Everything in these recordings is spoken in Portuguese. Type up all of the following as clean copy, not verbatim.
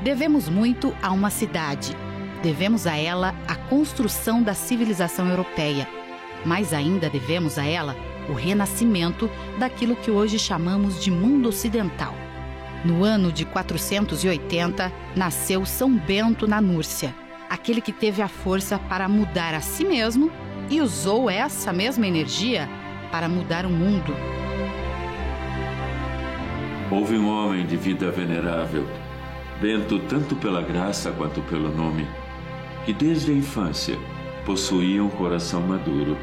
Devemos muito a uma cidade. Devemos a ela a construção da civilização europeia. Mais ainda devemos a ela o renascimento daquilo que hoje chamamos de mundo ocidental. No ano de 480, nasceu São Bento na Núrcia, aquele que teve a força para mudar a si mesmo e usou essa mesma energia para mudar o mundo. Houve um homem de vida venerável, Bento tanto pela graça quanto pelo nome, que desde a infância possuía um coração maduro.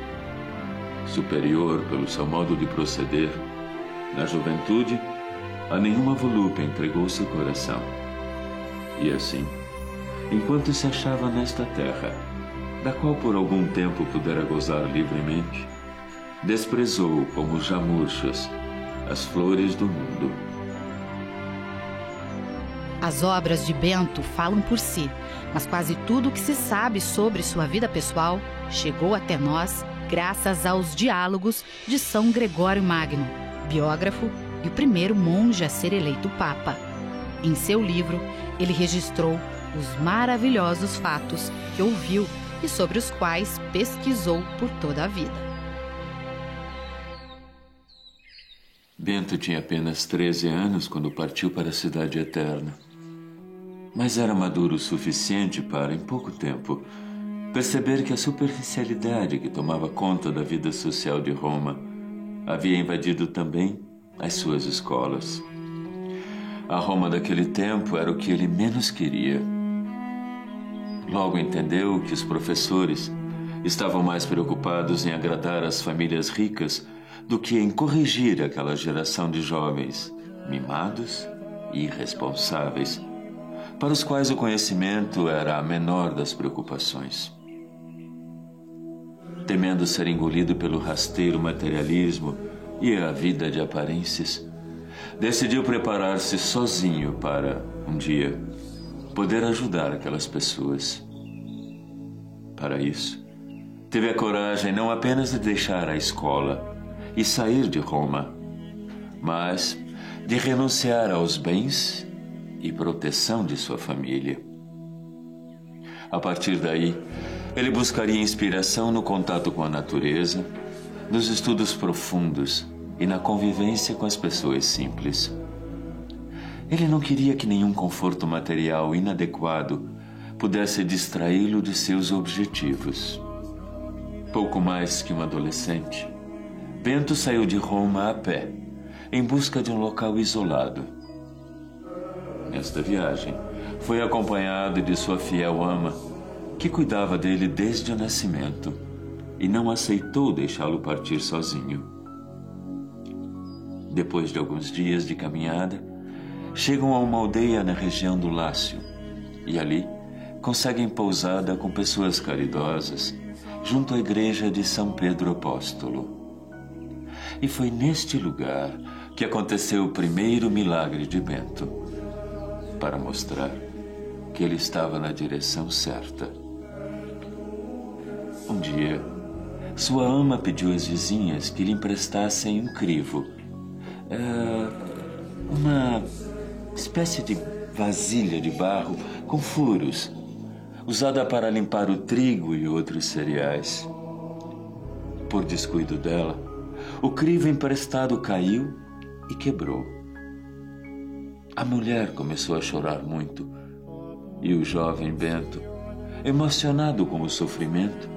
Superior pelo seu modo de proceder, na juventude, a nenhuma volúpia entregou seu coração. E assim, enquanto se achava nesta terra, da qual por algum tempo pudera gozar livremente, desprezou como já murchas as flores do mundo. As obras de Bento falam por si, mas quase tudo o que se sabe sobre sua vida pessoal chegou até nós graças aos diálogos de São Gregório Magno, biógrafo e o primeiro monge a ser eleito papa. Em seu livro, ele registrou os maravilhosos fatos que ouviu e sobre os quais pesquisou por toda a vida. Bento tinha apenas 13 anos quando partiu para a Cidade Eterna. Mas era maduro o suficiente para, em pouco tempo, perceber que a superficialidade que tomava conta da vida social de Roma havia invadido também as suas escolas. A Roma daquele tempo era o que ele menos queria. Logo entendeu que os professores estavam mais preocupados em agradar as famílias ricas do que em corrigir aquela geração de jovens mimados e irresponsáveis, para os quais o conhecimento era a menor das preocupações. Temendo ser engolido pelo rasteiro materialismo e a vida de aparências, decidiu preparar-se sozinho para, um dia, poder ajudar aquelas pessoas. Para isso, teve a coragem não apenas de deixar a escola e sair de Roma, mas de renunciar aos bens e proteção de sua família. A partir daí, ele buscaria inspiração no contato com a natureza, nos estudos profundos e na convivência com as pessoas simples. Ele não queria que nenhum conforto material inadequado pudesse distraí-lo de seus objetivos. Pouco mais que um adolescente, Bento saiu de Roma a pé, em busca de um local isolado. Nesta viagem, foi acompanhado de sua fiel ama, que cuidava dele desde o nascimento e não aceitou deixá-lo partir sozinho. Depois de alguns dias de caminhada, chegam a uma aldeia na região do Lácio e ali conseguem pousada com pessoas caridosas junto à igreja de São Pedro Apóstolo. E foi neste lugar que aconteceu o primeiro milagre de Bento, para mostrar que ele estava na direção certa. Um dia, sua ama pediu às vizinhas que lhe emprestassem um crivo, uma espécie de vasilha de barro com furos, usada para limpar o trigo e outros cereais. Por descuido dela, o crivo emprestado caiu e quebrou. A mulher começou a chorar muito e o jovem Bento, emocionado com o sofrimento,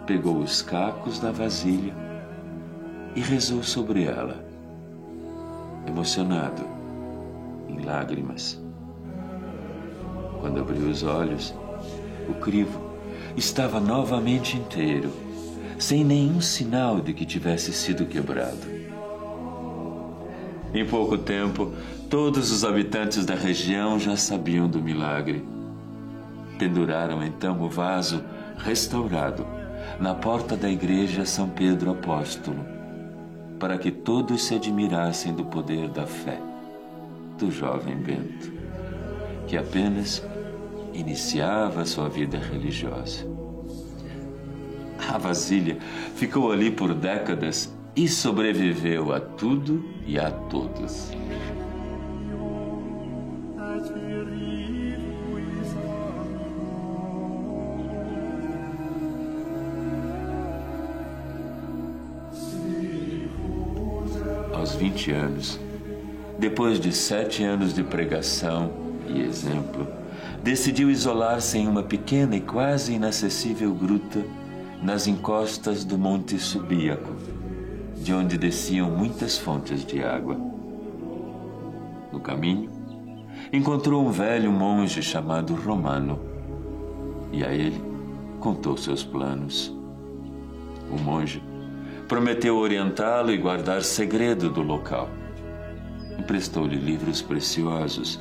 pegou os cacos da vasilha e rezou sobre ela, emocionado, em lágrimas. Quando abriu os olhos, o crivo estava novamente inteiro, sem nenhum sinal de que tivesse sido quebrado. Em pouco tempo, todos os habitantes da região já sabiam do milagre. Penduraram então o vaso restaurado na porta da igreja São Pedro Apóstolo, para que todos se admirassem do poder da fé do jovem Bento, que apenas iniciava sua vida religiosa. A vasilha ficou ali por décadas e sobreviveu a tudo e a todos. As we seus 20 anos, depois de 7 anos de pregação e exemplo, decidiu isolar-se em uma pequena e quase inacessível gruta nas encostas do Monte Subíaco, de onde desciam muitas fontes de água. No caminho, encontrou um velho monge chamado Romano e a ele contou seus planos. O monge prometeu orientá-lo e guardar segredo do local. Emprestou-lhe livros preciosos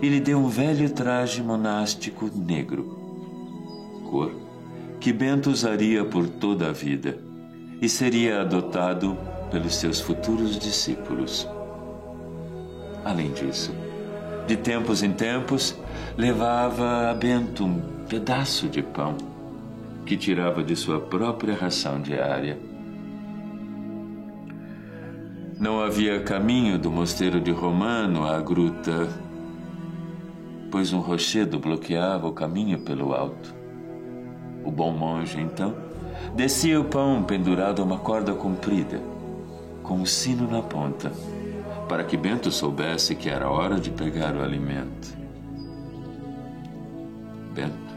e lhe deu um velho traje monástico negro, cor que Bento usaria por toda a vida e seria adotado pelos seus futuros discípulos. Além disso, de tempos em tempos, levava a Bento um pedaço de pão que tirava de sua própria ração diária. Não havia caminho do mosteiro de Romano à gruta, pois um rochedo bloqueava o caminho pelo alto. O bom monge, então, descia o pão pendurado a uma corda comprida, com um sino na ponta, para que Bento soubesse que era hora de pegar o alimento. Bento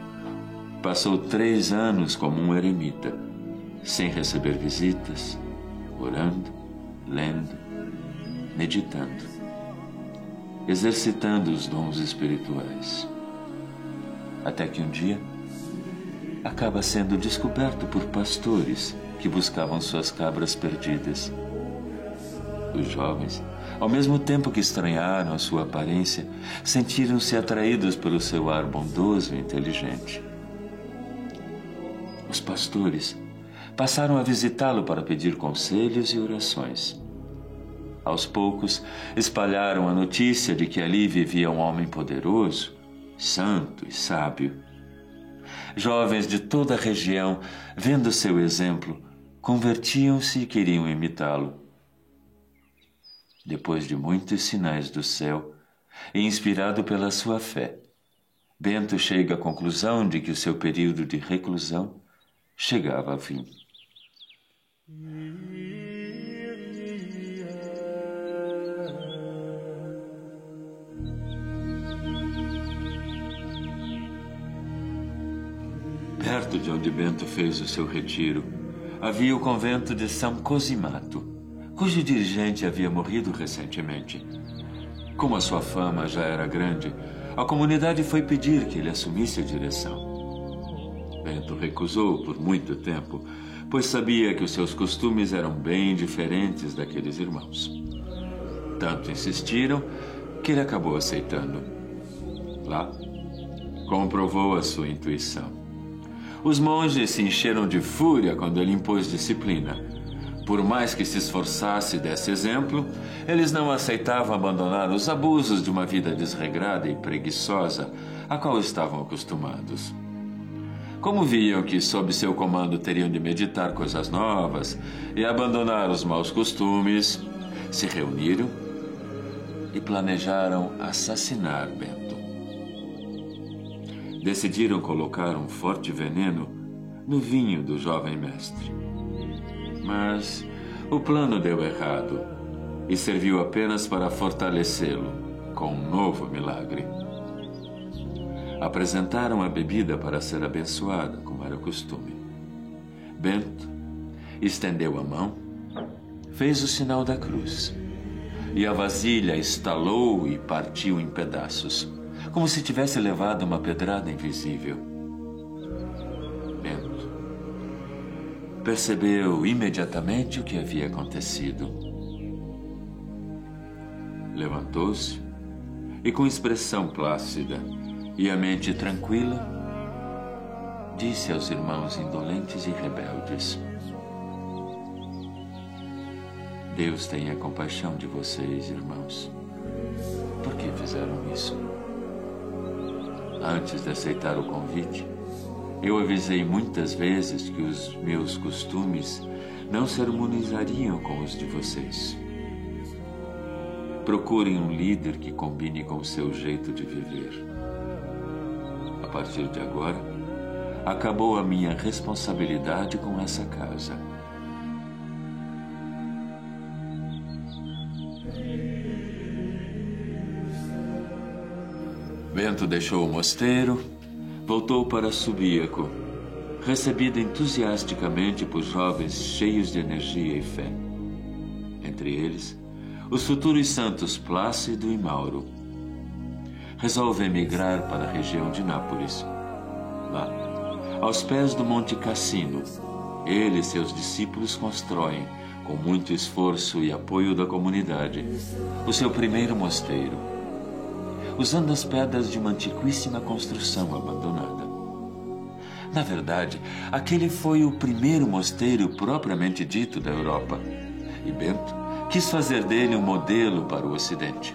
passou 3 anos como um eremita, sem receber visitas, orando, lendo, meditando, exercitando os dons espirituais. Até que um dia acaba sendo descoberto por pastores que buscavam suas cabras perdidas. Os jovens, ao mesmo tempo que estranharam a sua aparência, sentiram-se atraídos pelo seu ar bondoso e inteligente. Os pastores passaram a visitá-lo para pedir conselhos e orações. Aos poucos, espalharam a notícia de que ali vivia um homem poderoso, santo e sábio. Jovens de toda a região, vendo seu exemplo, convertiam-se e queriam imitá-lo. Depois de muitos sinais do céu, e inspirado pela sua fé, Bento chega à conclusão de que o seu período de reclusão chegava ao fim. Perto de onde Bento fez o seu retiro, havia o convento de São Cosimato, cujo dirigente havia morrido recentemente. Como a sua fama já era grande, a comunidade foi pedir que ele assumisse a direção. Bento recusou por muito tempo, pois sabia que os seus costumes eram bem diferentes daqueles irmãos. Tanto insistiram que ele acabou aceitando. Lá, comprovou a sua intuição. Os monges se encheram de fúria quando ele impôs disciplina. Por mais que se esforçasse e desse exemplo, eles não aceitavam abandonar os abusos de uma vida desregrada e preguiçosa, a qual estavam acostumados. Como viam que, sob seu comando, teriam de meditar coisas novas e abandonar os maus costumes, se reuniram e planejaram assassinar Bento. Decidiram colocar um forte veneno no vinho do jovem mestre. Mas o plano deu errado e serviu apenas para fortalecê-lo com um novo milagre. Apresentaram a bebida para ser abençoada, como era o costume. Bento estendeu a mão, fez o sinal da cruz, e a vasilha estalou e partiu em pedaços, como se tivesse levado uma pedrada invisível. Bento percebeu imediatamente o que havia acontecido. Levantou-se e, com expressão plácida e a mente tranquila, disse aos irmãos indolentes e rebeldes: Deus tenha compaixão de vocês, irmãos. Por que fizeram isso? Antes de aceitar o convite, eu avisei muitas vezes que os meus costumes não se harmonizariam com os de vocês. Procurem um líder que combine com o seu jeito de viver. A partir de agora, acabou a minha responsabilidade com essa casa. Bento deixou o mosteiro, voltou para Subíaco, recebido entusiasticamente por jovens cheios de energia e fé. Entre eles, os futuros santos Plácido e Mauro. Resolve emigrar para a região de Nápoles. Lá, aos pés do Monte Cassino, ele e seus discípulos constroem, com muito esforço e apoio da comunidade, o seu primeiro mosteiro, usando as pedras de uma antiquíssima construção abandonada. Na verdade, aquele foi o primeiro mosteiro propriamente dito da Europa, e Bento quis fazer dele um modelo para o Ocidente.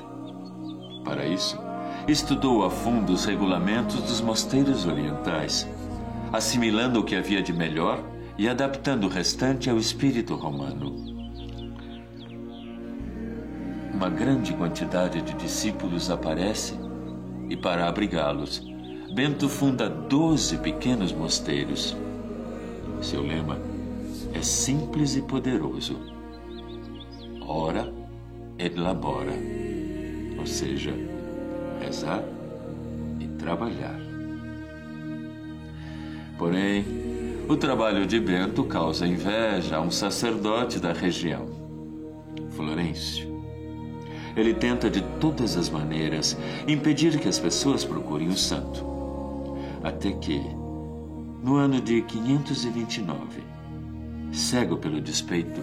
Para isso, estudou a fundo os regulamentos dos mosteiros orientais, assimilando o que havia de melhor e adaptando o restante ao espírito romano. Uma grande quantidade de discípulos aparece e, para abrigá-los, Bento funda 12 pequenos mosteiros. Seu lema é simples e poderoso: ora et labora, ou seja, rezar e trabalhar. Porém, o trabalho de Bento causa inveja a um sacerdote da região, Florencio. Ele tenta de todas as maneiras impedir que as pessoas procurem o santo. Até que, no ano de 529, cego pelo despeito,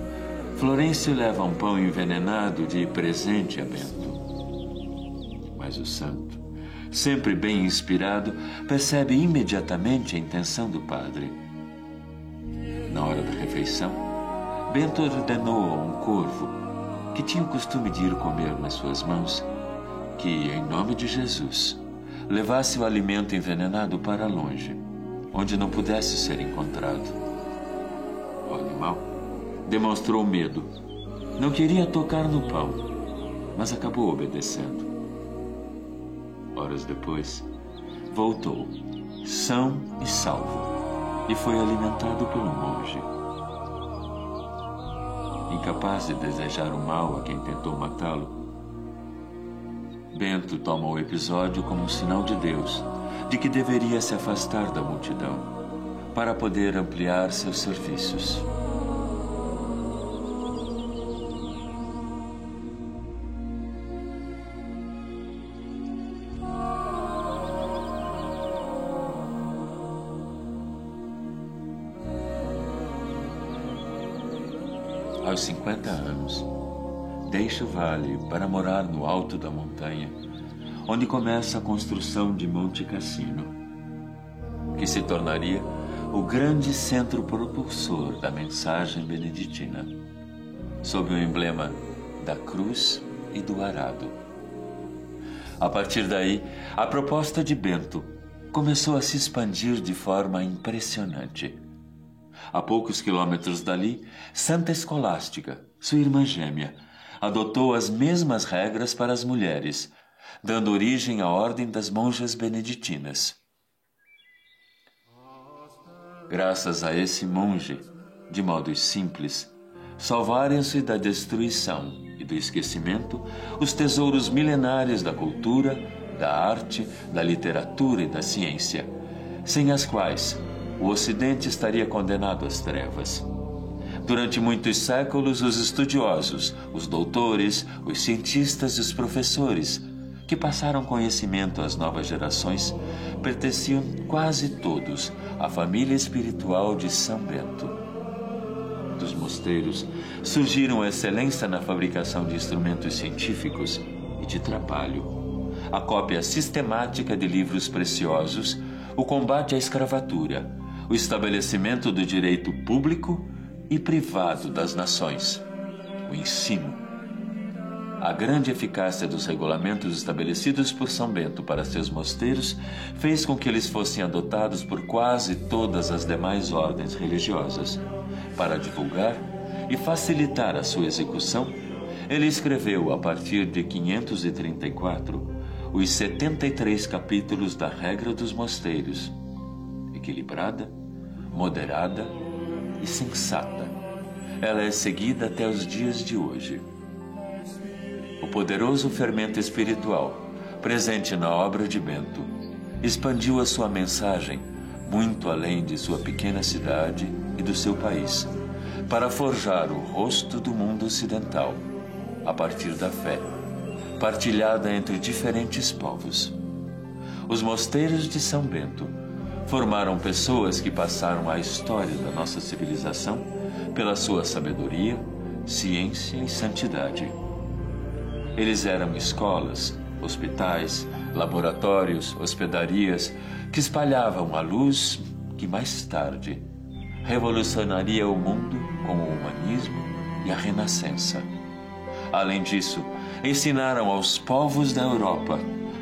Florencio leva um pão envenenado de presente a Bento. Mas o santo, sempre bem inspirado, percebe imediatamente a intenção do padre. Na hora da refeição, Bento ordenou a um corvo, que tinha o costume de ir comer nas suas mãos, que, em nome de Jesus, levasse o alimento envenenado para longe, onde não pudesse ser encontrado. O animal demonstrou medo. Não queria tocar no pão, mas acabou obedecendo. Horas depois, voltou, são e salvo, e foi alimentado pelo monge. Incapaz de desejar o mal a quem tentou matá-lo, Bento toma o episódio como um sinal de Deus, de que deveria se afastar da multidão, para poder ampliar seus serviços. Aos 50 anos, deixa o vale para morar no alto da montanha, onde começa a construção de Monte Cassino, que se tornaria o grande centro propulsor da mensagem beneditina, sob o emblema da cruz e do arado. A partir daí, a proposta de Bento começou a se expandir de forma impressionante. A poucos quilômetros dali, Santa Escolástica, sua irmã gêmea, adotou as mesmas regras para as mulheres, dando origem à Ordem das Monjas Beneditinas. Graças a esse monge, de modo simples, salvaram-se da destruição e do esquecimento os tesouros milenários da cultura, da arte, da literatura e da ciência, sem as quais o Ocidente estaria condenado às trevas. Durante muitos séculos, os estudiosos, os doutores, os cientistas e os professores, que passaram conhecimento às novas gerações, pertenciam quase todos à família espiritual de São Bento. Dos mosteiros surgiram a excelência na fabricação de instrumentos científicos e de trabalho, a cópia sistemática de livros preciosos, o combate à escravatura, o estabelecimento do direito público e privado das nações, o ensino. A grande eficácia dos regulamentos estabelecidos por São Bento para seus mosteiros fez com que eles fossem adotados por quase todas as demais ordens religiosas. Para divulgar e facilitar a sua execução, ele escreveu, a partir de 534, os 73 capítulos da Regra dos Mosteiros, equilibrada, moderada e sensata. Ela é seguida até os dias de hoje. O poderoso fermento espiritual presente na obra de Bento, expandiu a sua mensagem muito além de sua pequena cidade e do seu país, para forjar o rosto do mundo ocidental, a partir da fé, partilhada entre diferentes povos. Os mosteiros de São Bento formaram pessoas que passaram a história da nossa civilização pela sua sabedoria, ciência e santidade. Eles eram escolas, hospitais, laboratórios, hospedarias que espalhavam a luz que mais tarde revolucionaria o mundo com o humanismo e a renascença. Além disso, ensinaram aos povos da Europa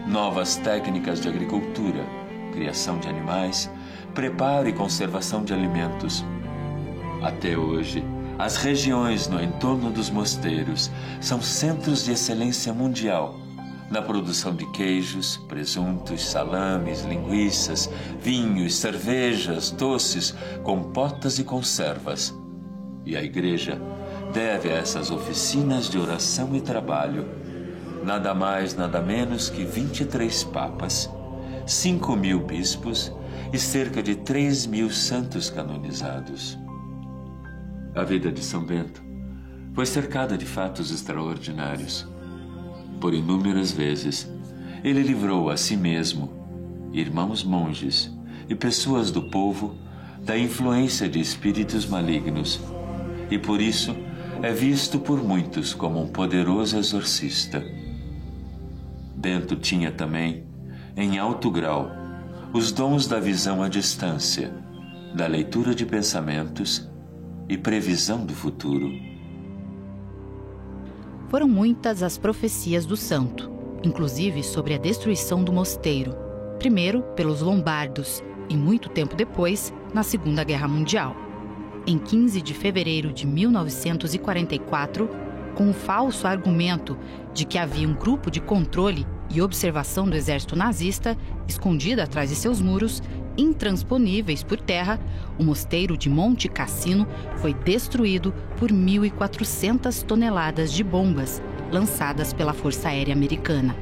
novas técnicas de agricultura, criação de animais, preparo e conservação de alimentos. Até hoje, as regiões no entorno dos mosteiros são centros de excelência mundial na produção de queijos, presuntos, salames, linguiças, vinhos, cervejas, doces, compotas e conservas. E a Igreja deve a essas oficinas de oração e trabalho nada mais, nada menos que 23 papas, 5.000 bispos e cerca de 3.000 santos canonizados. A vida de São Bento foi cercada de fatos extraordinários. Por inúmeras vezes, ele livrou a si mesmo, irmãos monges e pessoas do povo da influência de espíritos malignos, e por isso é visto por muitos como um poderoso exorcista. Bento tinha também, em alto grau, os dons da visão à distância, da leitura de pensamentos e previsão do futuro. Foram muitas as profecias do santo, inclusive sobre a destruição do mosteiro, primeiro pelos lombardos e muito tempo depois, na Segunda Guerra Mundial. Em 15 de fevereiro de 1944, com o falso argumento de que havia um grupo de controle e observação do exército nazista escondido atrás de seus muros, intransponíveis por terra, o mosteiro de Monte Cassino foi destruído por 1.400 toneladas de bombas lançadas pela Força Aérea Americana.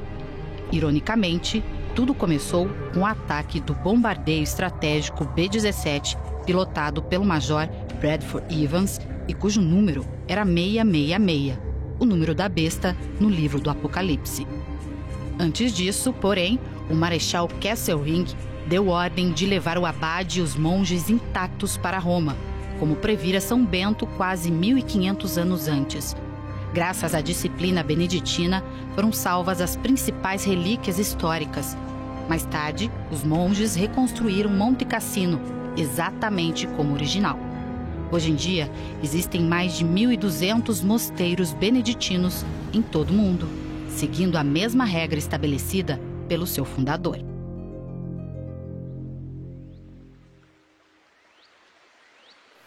Ironicamente, tudo começou com o ataque do bombardeio estratégico B-17, pilotado pelo Major Bradford Evans e cujo número era 666, o número da besta no livro do Apocalipse. Antes disso, porém, o Marechal Kesselring deu ordem de levar o abade e os monges intactos para Roma, como previra São Bento quase 1.500 anos antes. Graças à disciplina beneditina, foram salvas as principais relíquias históricas. Mais tarde, os monges reconstruíram Monte Cassino, exatamente como original. Hoje em dia, existem mais de 1.200 mosteiros beneditinos em todo o mundo, seguindo a mesma regra estabelecida pelo seu fundador.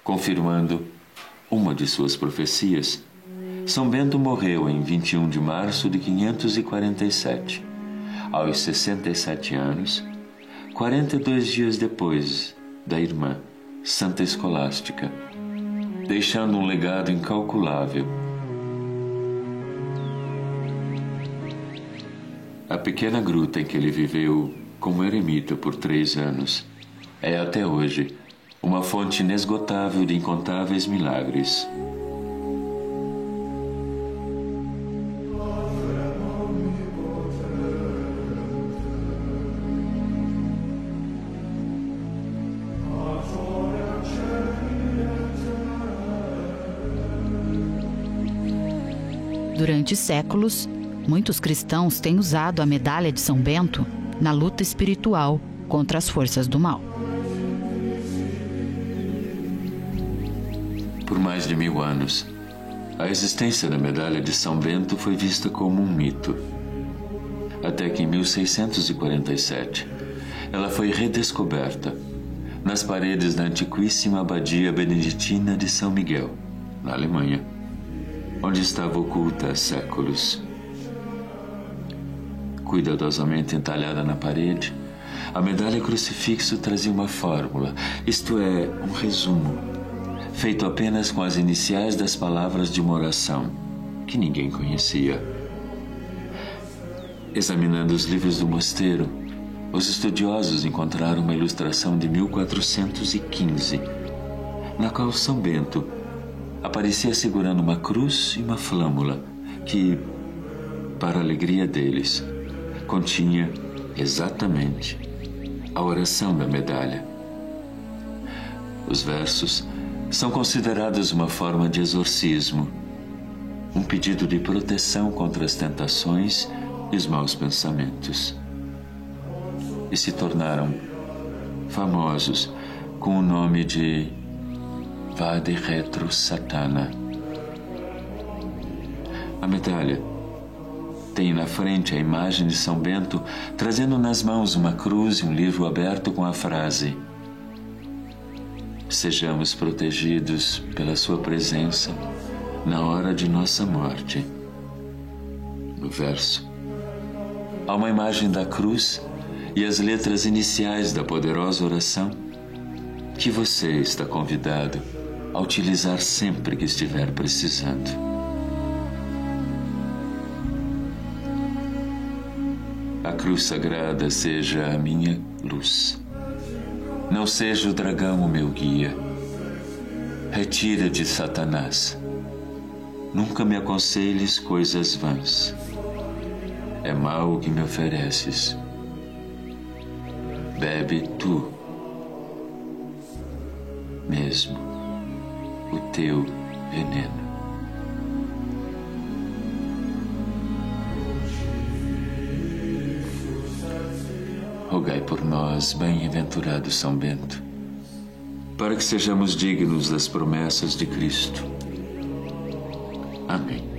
Confirmando uma de suas profecias, São Bento morreu em 21 de março de 547, aos 67 anos, 42 dias depois da irmã Santa Escolástica, deixando um legado incalculável. A pequena gruta em que ele viveu como eremita por 3 anos é até hoje uma fonte inesgotável de incontáveis milagres. Durante séculos, muitos cristãos têm usado a medalha de São Bento na luta espiritual contra as forças do mal. Por mais de 1000 anos, a existência da medalha de São Bento foi vista como um mito. Até que em 1647, ela foi redescoberta nas paredes da antiquíssima abadia beneditina de São Miguel, na Alemanha, onde estava oculta há séculos. Cuidadosamente entalhada na parede, a medalha crucifixo trazia uma fórmula, isto é, um resumo, feito apenas com as iniciais das palavras de uma oração que ninguém conhecia. Examinando os livros do mosteiro, os estudiosos encontraram uma ilustração de 1415, na qual São Bento aparecia segurando uma cruz e uma flâmula que, para a alegria deles, continha exatamente a oração da medalha. Os versos são considerados uma forma de exorcismo, um pedido de proteção contra as tentações e os maus pensamentos. E se tornaram famosos com o nome de Vade Retro Satana. A medalha tem na frente a imagem de São Bento trazendo nas mãos uma cruz e um livro aberto com a frase: sejamos protegidos pela sua presença na hora de nossa morte. No verso, há uma imagem da cruz e as letras iniciais da poderosa oração que você está convidado a utilizar sempre que estiver precisando. A cruz sagrada seja a minha luz. Não seja o dragão o meu guia. Retira de Satanás. Nunca me aconselhes coisas vãs. É mal o que me ofereces. Bebe tu mesmo o teu veneno. Rogai por nós, bem-aventurado São Bento, para que sejamos dignos das promessas de Cristo. Amém.